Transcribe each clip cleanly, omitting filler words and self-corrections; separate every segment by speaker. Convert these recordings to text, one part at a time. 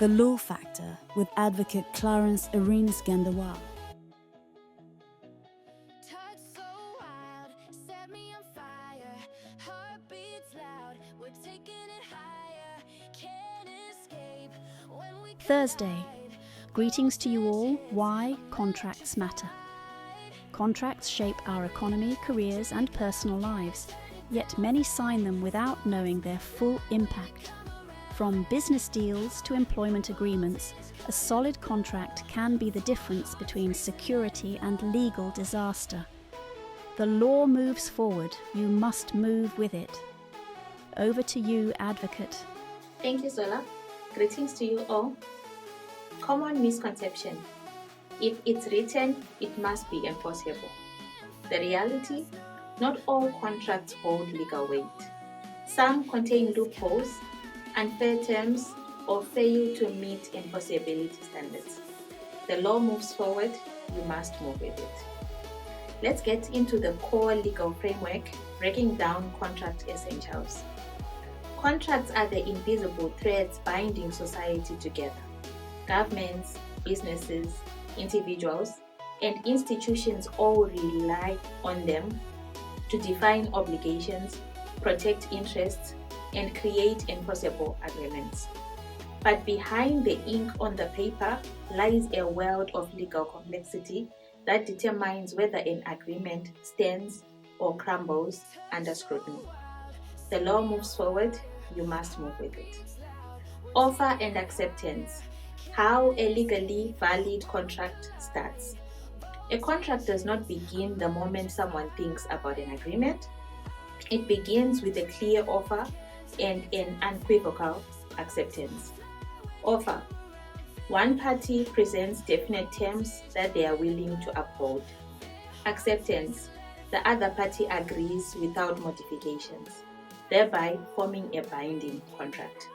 Speaker 1: The Law Factor with advocate Clarence Arenas Gandawa.
Speaker 2: Thursday. Greetings to you all. Why contracts matter. Contracts shape our economy, careers and personal lives, yet many sign them without knowing their full impact. From business deals to employment agreements, a solid contract can be the difference between security and legal disaster. The law moves forward, you must move with it. Over to you, advocate.
Speaker 3: Thank you, Zola. Greetings to you all. Common misconception. If it's written, it must be enforceable. The reality, not all contracts hold legal weight. Some contain loopholes, unfair terms, or fail to meet enforceability standards. The law moves forward, you must move with it. Let's get into the core legal framework, breaking down contract essentials. Contracts are the invisible threads binding society together. Governments, businesses, individuals, and institutions all rely on them to define obligations, protect interests, and create enforceable agreements. But behind the ink on the paper lies a world of legal complexity that determines whether an agreement stands or crumbles under scrutiny. The law moves forward, you must move with it. Offer and acceptance. How a legally valid contract starts. A contract does not begin the moment someone thinks about an agreement. It begins with a clear offer and an unequivocal acceptance. Offer. One party presents definite terms that they are willing to uphold. Acceptance. The other party agrees without modifications, thereby forming a binding contract.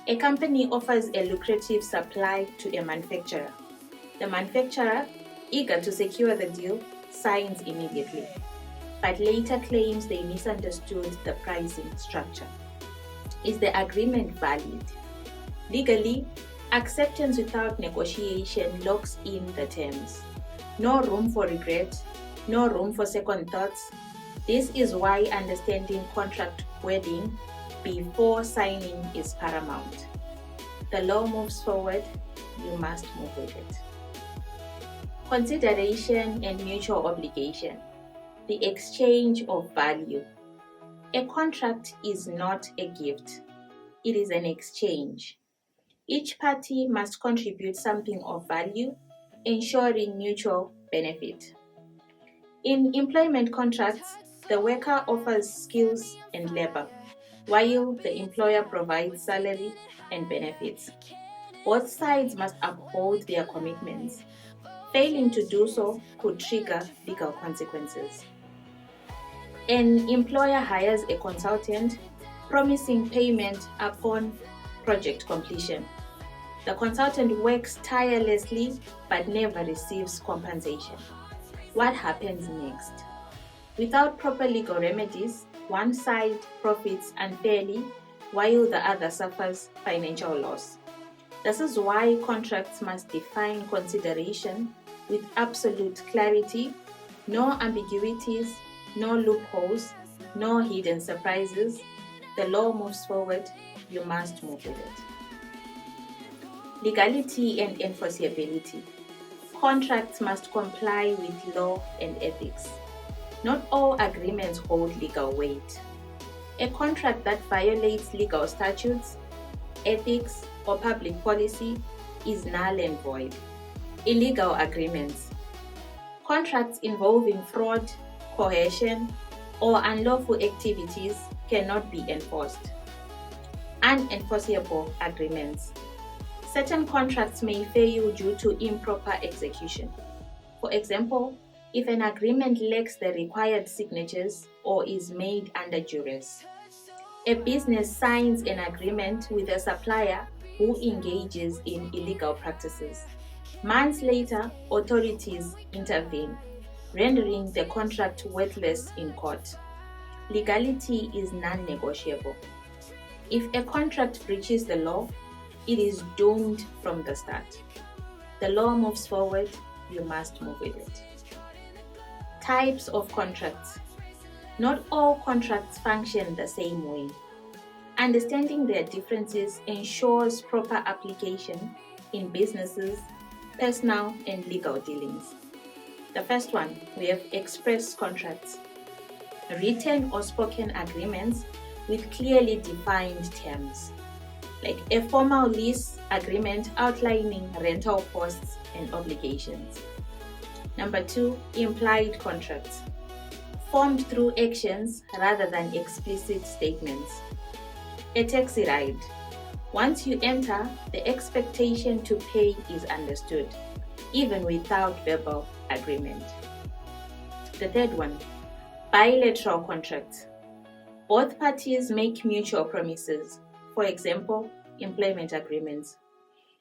Speaker 3: A company offers a lucrative supply to a manufacturer. The manufacturer, eager to secure the deal, signs immediately, but later claims they misunderstood the pricing structure. Is the agreement valid? Legally, acceptance without negotiation locks in the terms. No room for regret, no room for second thoughts. This is why understanding contract wording before signing is paramount. The law moves forward, you must move with it. Consideration and mutual obligation. The exchange of value. A contract is not a gift, it is an exchange. Each party must contribute something of value, ensuring mutual benefit. In employment contracts, the worker offers skills and labor, while the employer provides salary and benefits. Both sides must uphold their commitments. Failing to do so could trigger legal consequences. An employer hires a consultant, promising payment upon project completion. The consultant works tirelessly but never receives compensation. What happens next? Without proper legal remedies, one side profits unfairly while the other suffers financial loss. This is why contracts must define consideration with absolute clarity, no ambiguities, no loopholes, no hidden surprises. The law moves forward, you must move with it. Legality and enforceability. Contracts must comply with law and ethics. Not all agreements hold legal weight. A contract that violates legal statutes, ethics, or public policy is null and void. Illegal agreements. Contracts involving fraud, coercion, or unlawful activities cannot be enforced. Unenforceable agreements. Certain contracts may fail due to improper execution. For example, if an agreement lacks the required signatures or is made under duress. A business signs an agreement with a supplier who engages in illegal practices. Months later, authorities intervene, rendering the contract worthless in court. Legality is non-negotiable. If a contract breaches the law, it is doomed from the start. The law moves forward, you must move with it. Types of contracts. Not all contracts function the same way. Understanding their differences ensures proper application in businesses, personal and legal dealings. The first one, we have express contracts. Written or spoken agreements with clearly defined terms, like a formal lease agreement outlining rental costs and obligations. Number 2, implied contracts, formed through actions rather than explicit statements. A taxi ride. Once you enter, the expectation to pay is understood, even without verbal agreement. The third one, bilateral contracts. Both parties make mutual promises. For example, employment agreements.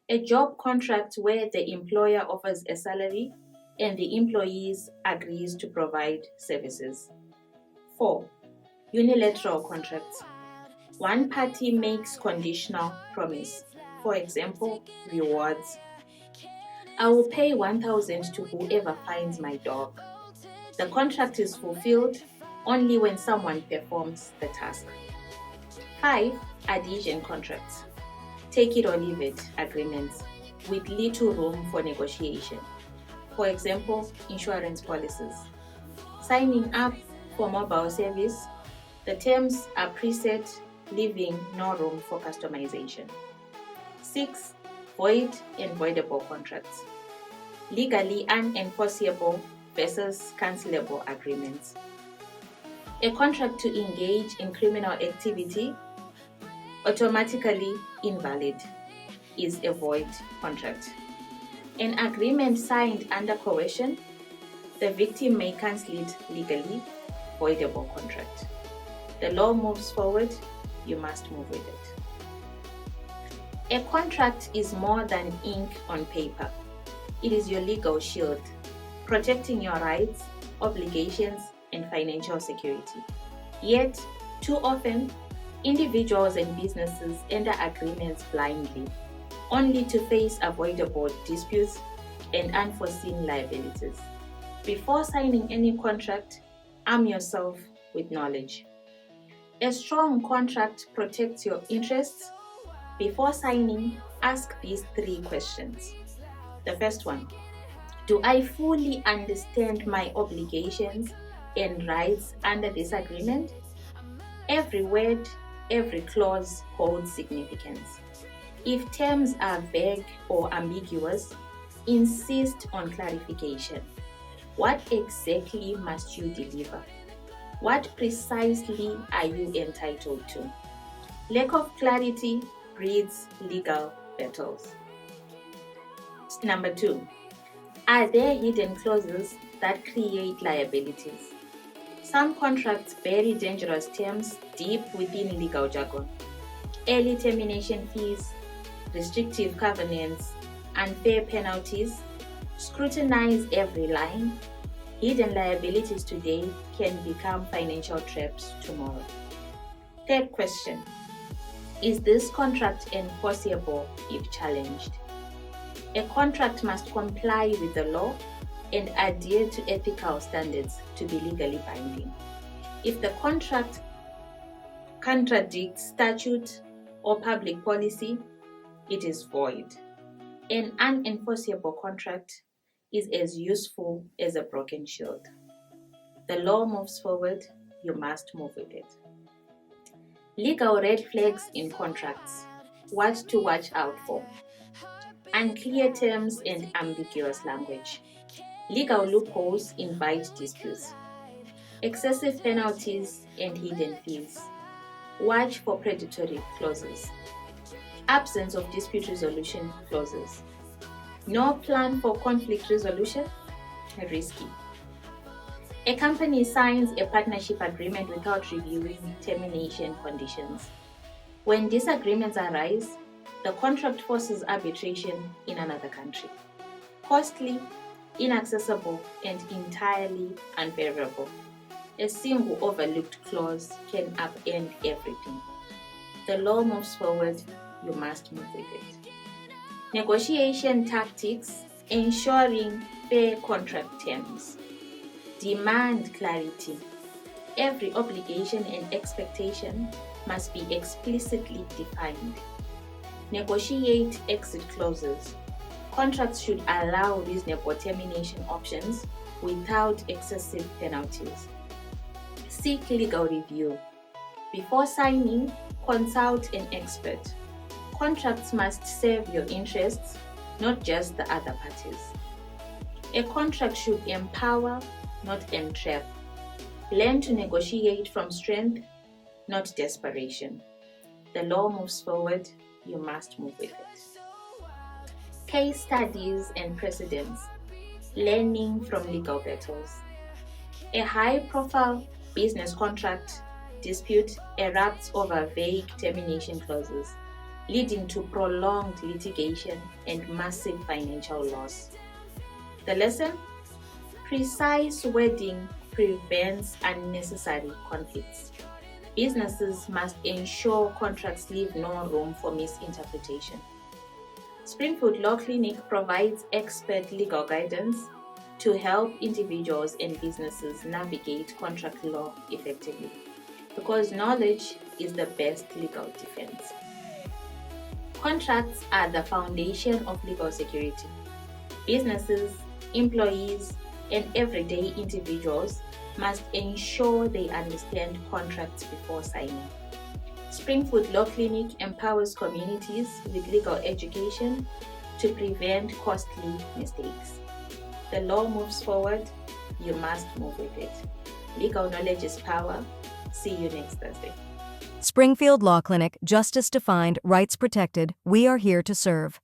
Speaker 3: A job contract where the employer offers a salary and the employees agrees to provide services. 4. Unilateral contracts. One party makes conditional promise. For example, rewards. I will pay 1,000 to whoever finds my dog. The contract is fulfilled only when someone performs the task. 5. Adhesion contracts. Take it or leave it agreements with little room for negotiation. For example, insurance policies. Signing up for mobile service, the terms are preset, leaving no room for customization. 6. Void and voidable contracts. Legally unenforceable versus cancelable agreements. A contract to engage in criminal activity, automatically invalid, is a void contract. An agreement signed under coercion, the victim may cancel it legally, voidable contract. The law moves forward, you must move with it. A contract is more than ink on paper. It is your legal shield, protecting your rights, obligations, and financial security. Yet, too often, individuals and businesses enter agreements blindly, only to face avoidable disputes and unforeseen liabilities. Before signing any contract, arm yourself with knowledge. A strong contract protects your interests. Before signing, ask these 3 questions. The first one, do I fully understand my obligations and rights under this agreement? Every word, every clause holds significance. If terms are vague or ambiguous, insist on clarification. What exactly must you deliver? What precisely are you entitled to? Lack of clarity breeds legal battles. Number 2, are there hidden clauses that create liabilities? Some contracts bury dangerous terms deep within legal jargon. Early termination fees, restrictive covenants, unfair penalties. Scrutinize every line. Hidden liabilities today can become financial traps tomorrow. Third question, is this contract enforceable if challenged? A contract must comply with the law and adhere to ethical standards to be legally binding. If the contract contradicts statute or public policy, it is void. An unenforceable contract is as useful as a broken shield. The law moves forward, you must move with it. Legal red flags in contracts. What to watch out for. Unclear terms and ambiguous language. Legal loopholes invite disputes. Excessive penalties and hidden fees. Watch for predatory clauses. Absence of dispute resolution clauses. No plan for conflict resolution, risky. A company signs a partnership agreement without reviewing termination conditions. When disagreements arise, the contract forces arbitration in another country. Costly, inaccessible, and entirely unfavorable. A single overlooked clause can upend everything. The law moves forward, you must move with it. Negotiation tactics: ensuring fair contract terms. Demand clarity. Every obligation and expectation must be explicitly defined. Negotiate exit clauses. Contracts should allow reasonable termination options without excessive penalties. Seek legal review. Before signing, consult an expert. Contracts must serve your interests, not just the other parties. A contract should empower, not entrap. Learn to negotiate from strength, not desperation. The law moves forward, you must move with it. Case studies and precedents. Learning from legal battles. A high-profile business contract dispute erupts over vague termination clauses, leading to prolonged litigation and massive financial loss. The lesson? Precise wording prevents unnecessary conflicts. Businesses must ensure contracts leave no room for misinterpretation. Springfield Law Clinic provides expert legal guidance to help individuals and businesses navigate contract law effectively, because knowledge is the best legal defense. Contracts are the foundation of legal security. Businesses, employees, and everyday individuals must ensure they understand contracts before signing. Springfield Law Clinic empowers communities with legal education to prevent costly mistakes. The law moves forward, you must move with it. Legal knowledge is power. See you next Thursday.
Speaker 4: Springfield Law Clinic, justice defined, rights protected. We are here to serve.